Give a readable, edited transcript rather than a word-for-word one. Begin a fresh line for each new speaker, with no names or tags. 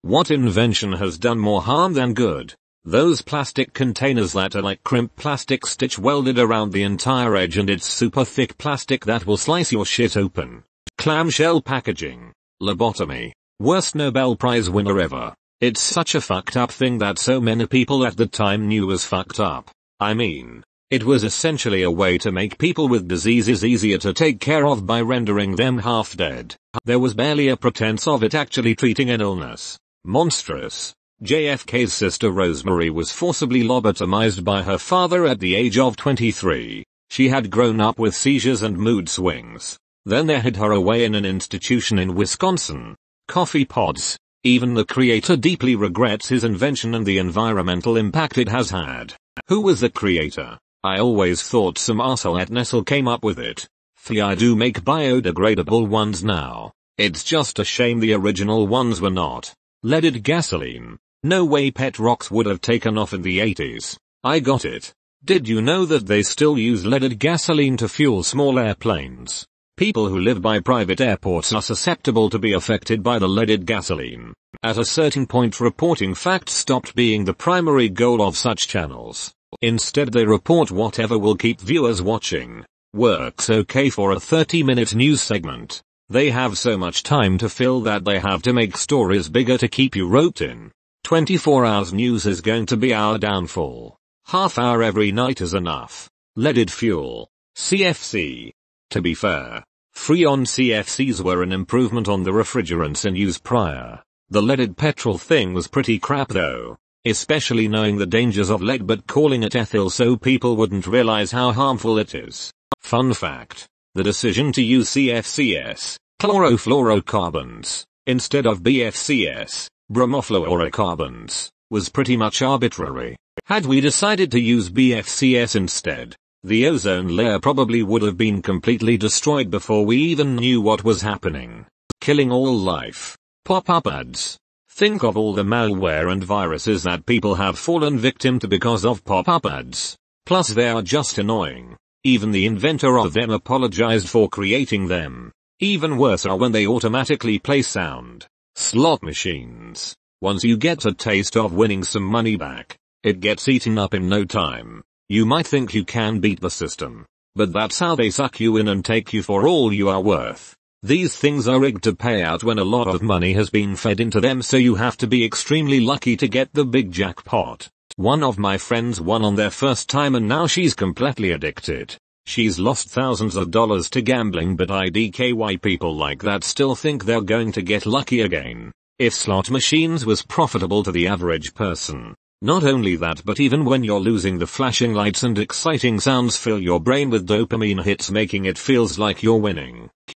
What invention has done more harm than good? Those plastic containers that are like crimp plastic stitch welded around the entire edge, and it's super thick plastic that will slice your shit open. Clamshell packaging. Lobotomy. Worst Nobel Prize winner ever. It's such a fucked up thing that so many people at the time knew was fucked up. I mean, it was essentially a way to make people with diseases easier to take care of by rendering them half dead. There was barely a pretense of it actually treating an illness. Monstrous. JFK's sister Rosemary was forcibly lobotomized by her father at the age of 23. She had grown up with seizures and mood swings. Then they hid her away in an institution in Wisconsin. Coffee pods. Even the creator deeply regrets his invention and the environmental impact it has had. Who was the creator? I always thought some arsehole at Nestle came up with it. I do make biodegradable ones now. It's just a shame the original ones were not. Leaded gasoline. No way pet rocks would have taken off in the 80s. I got it. Did you know that they still use leaded gasoline to fuel small airplanes? People who live by private airports are susceptible to be affected by the leaded gasoline. At a certain point, reporting facts stopped being the primary goal of such channels. Instead, they report whatever will keep viewers watching. Works okay for a 30-minute news segment. They have so much time to fill that they have to make stories bigger to keep you roped in. 24 hours news is going to be our downfall. Half hour every night is enough. Leaded fuel. CFC. To be fair, Freon CFCs were an improvement on the refrigerants in use prior. The leaded petrol thing was pretty crap though. Especially knowing the dangers of lead but calling it ethyl so people wouldn't realize how harmful it is. Fun fact. The decision to use CFCs, chlorofluorocarbons, instead of BFCs, bromofluorocarbons, was pretty much arbitrary. Had we decided to use BFCs instead, the ozone layer probably would have been completely destroyed before we even knew what was happening. Killing all life. Pop-up ads. Think of all the malware and viruses that people have fallen victim to because of pop-up ads. Plus they are just annoying. Even the inventor of them apologized for creating them. Even worse are when they automatically play sound. Slot machines. Once you get a taste of winning some money back, it gets eaten up in no time. You might think you can beat the system, but that's how they suck you in and take you for all you are worth. These things are rigged to pay out when a lot of money has been fed into them, so you have to be extremely lucky to get the big jackpot. One of my friends won on their first time and now she's completely addicted. She's lost thousands of dollars to gambling, but IDKY people like that still think they're going to get lucky again. If slot machines was profitable to the average person. Not only that, but even when you're losing, the flashing lights and exciting sounds fill your brain with dopamine hits, making it feels like you're winning.